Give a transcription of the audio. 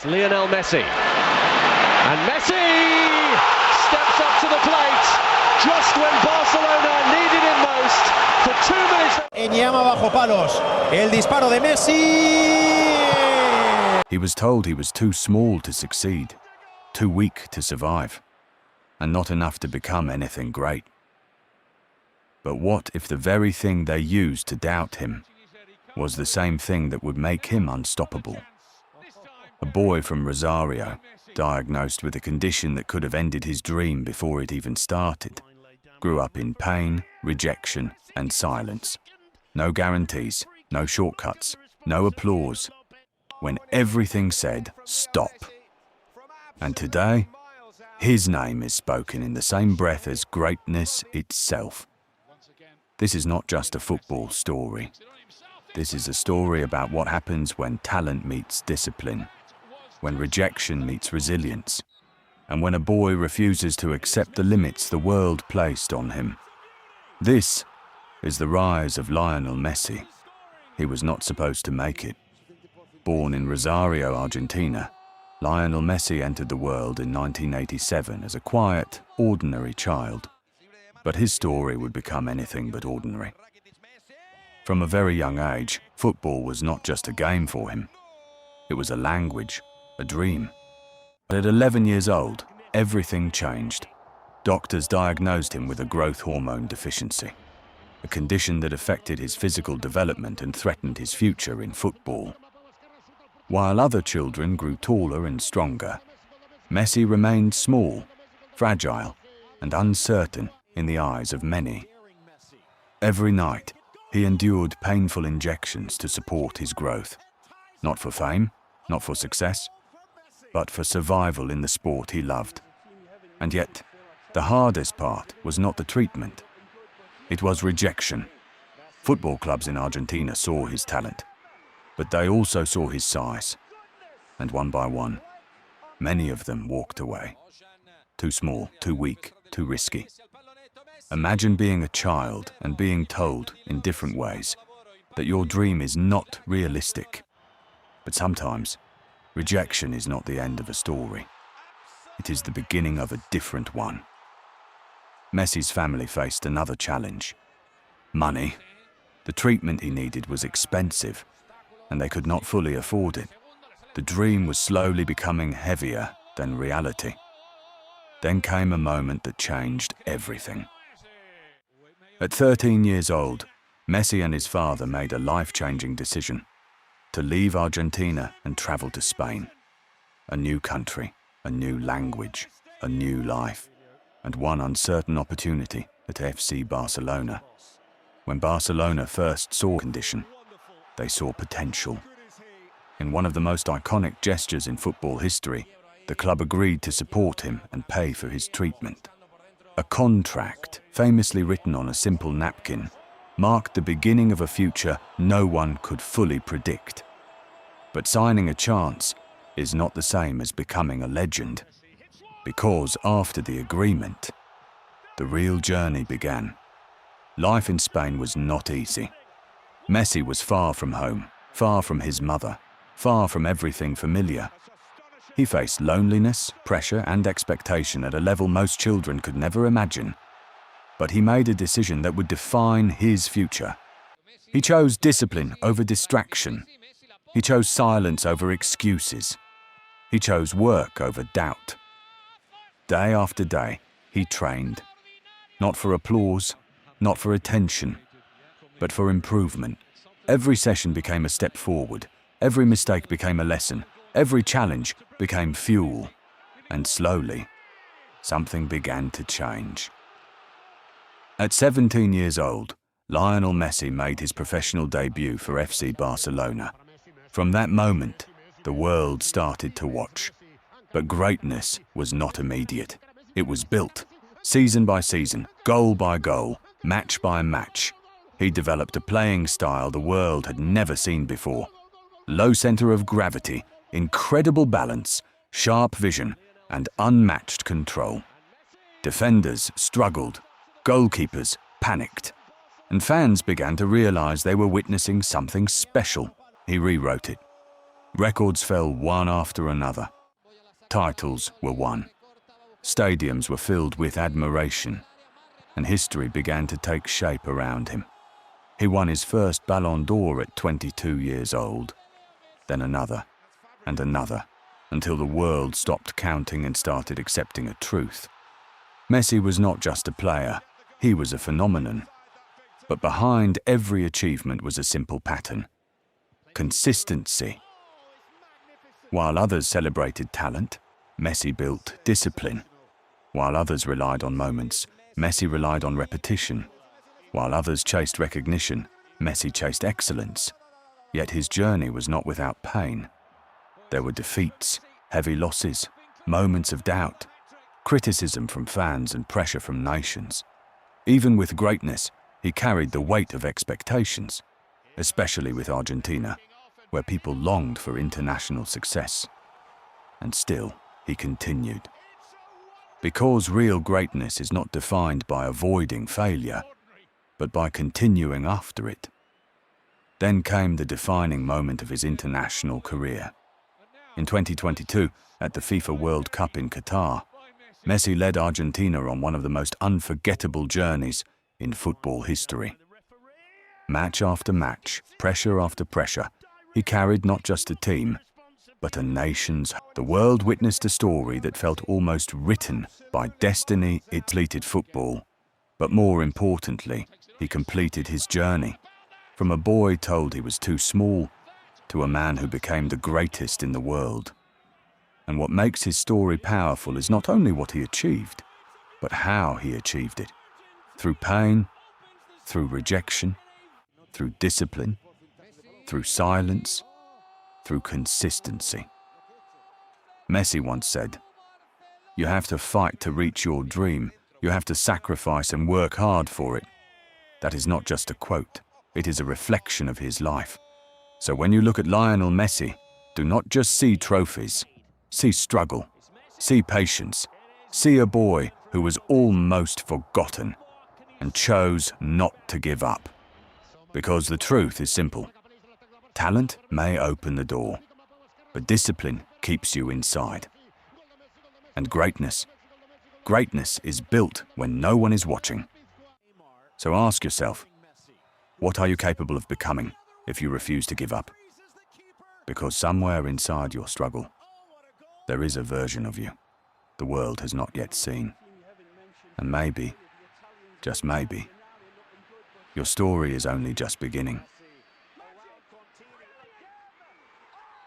It's Lionel Messi. And Messi steps up to the plate just when Barcelona needed him most for 2 minutes. Enyama bajo palos. El disparo de Messi. He was told he was too small to succeed, too weak to survive, and not enough to become anything great. But what if the very thing they used to doubt him was the same thing that would make him unstoppable? A boy from Rosario, diagnosed with a condition that could have ended his dream before it even started, grew up in pain, rejection, and silence. No guarantees, no shortcuts, no applause, when everything said, stop. And today, his name is spoken in the same breath as greatness itself. This is not just a football story. This is a story about what happens when talent meets discipline, when rejection meets resilience, and when a boy refuses to accept the limits the world placed on him. This is the rise of Lionel Messi. He was not supposed to make it. Born in Rosario, Argentina, Lionel Messi entered the world in 1987 as a quiet, ordinary child. But his story would become anything but ordinary. From a very young age, football was not just a game for him. It was a language, a dream. But at 11 years old, everything changed. Doctors diagnosed him with a growth hormone deficiency, a condition that affected his physical development and threatened his future in football. While other children grew taller and stronger, Messi remained small, fragile, and uncertain in the eyes of many. Every night, he endured painful injections to support his growth. Not for fame, not for success, but for survival in the sport he loved. And yet, the hardest part was not the treatment. It was rejection. Football clubs in Argentina saw his talent, but they also saw his size. And one by one, many of them walked away. Too small, too weak, too risky. Imagine being a child and being told in different ways that your dream is not realistic. But sometimes, rejection is not the end of a story. It is the beginning of a different one. Messi's family faced another challenge. Money. The treatment he needed was expensive, and they could not fully afford it. The dream was slowly becoming heavier than reality. Then came a moment that changed everything. At 13 years old, Messi and his father made a life-changing decision to leave Argentina and travel to Spain. A new country, a new language, a new life, and one uncertain opportunity at FC Barcelona. When Barcelona first saw condition, they saw potential. In one of the most iconic gestures in football history, the club agreed to support him and pay for his treatment. A contract, famously written on a simple napkin, marked the beginning of a future no one could fully predict. But signing a chance is not the same as becoming a legend, because after the agreement, the real journey began. Life in Spain was not easy. Messi was far from home, far from his mother, far from everything familiar. He faced loneliness, pressure, and expectation at a level most children could never imagine. But he made a decision that would define his future. He chose discipline over distraction. He chose silence over excuses. He chose work over doubt. Day after day, he trained. Not for applause, not for attention, but for improvement. Every session became a step forward. Every mistake became a lesson. Every challenge became fuel. And slowly, something began to change. At 17 years old, Lionel Messi made his professional debut for FC Barcelona. From that moment, the world started to watch. But greatness was not immediate. It was built, season by season, goal by goal, match by match. He developed a playing style the world had never seen before. Low center of gravity, incredible balance, sharp vision, and unmatched control. Defenders struggled, goalkeepers panicked, and fans began to realize they were witnessing something special. He rewrote it. Records fell one after another. Titles were won. Stadiums were filled with admiration, and history began to take shape around him. He won his first Ballon d'Or at 22 years old, then another and another, until the world stopped counting and started accepting a truth. Messi was not just a player, he was a phenomenon. But behind every achievement was a simple pattern: consistency. While others celebrated talent, Messi built discipline. While others relied on moments, Messi relied on repetition. While others chased recognition, Messi chased excellence. Yet his journey was not without pain. There were defeats, heavy losses, moments of doubt, criticism from fans and pressure from nations. Even with greatness, he carried the weight of expectations, especially with Argentina, where people longed for international success. And still, he continued. Because real greatness is not defined by avoiding failure, but by continuing after it. Then came the defining moment of his international career. In 2022, at the FIFA World Cup in Qatar, Messi led Argentina on one of the most unforgettable journeys in football history. Match after match, pressure after pressure, he carried not just a team, but a nation's. The world witnessed a story that felt almost written by destiny. It completed football, but more importantly, he completed his journey. From a boy told he was too small, to a man who became the greatest in the world. And what makes his story powerful is not only what he achieved, but how he achieved it. Through pain, through rejection, through discipline, through silence, through consistency. Messi once said, "You have to fight to reach your dream. You have to sacrifice and work hard for it." That is not just a quote. It is a reflection of his life. So when you look at Lionel Messi, do not just see trophies. See struggle. See patience. See a boy who was almost forgotten and chose not to give up. Because the truth is simple. Talent may open the door, but discipline keeps you inside. And greatness is built when no one is watching. So ask yourself, what are you capable of becoming if you refuse to give up? Because somewhere inside your struggle, there is a version of you the world has not yet seen. And maybe, just maybe, your story is only just beginning.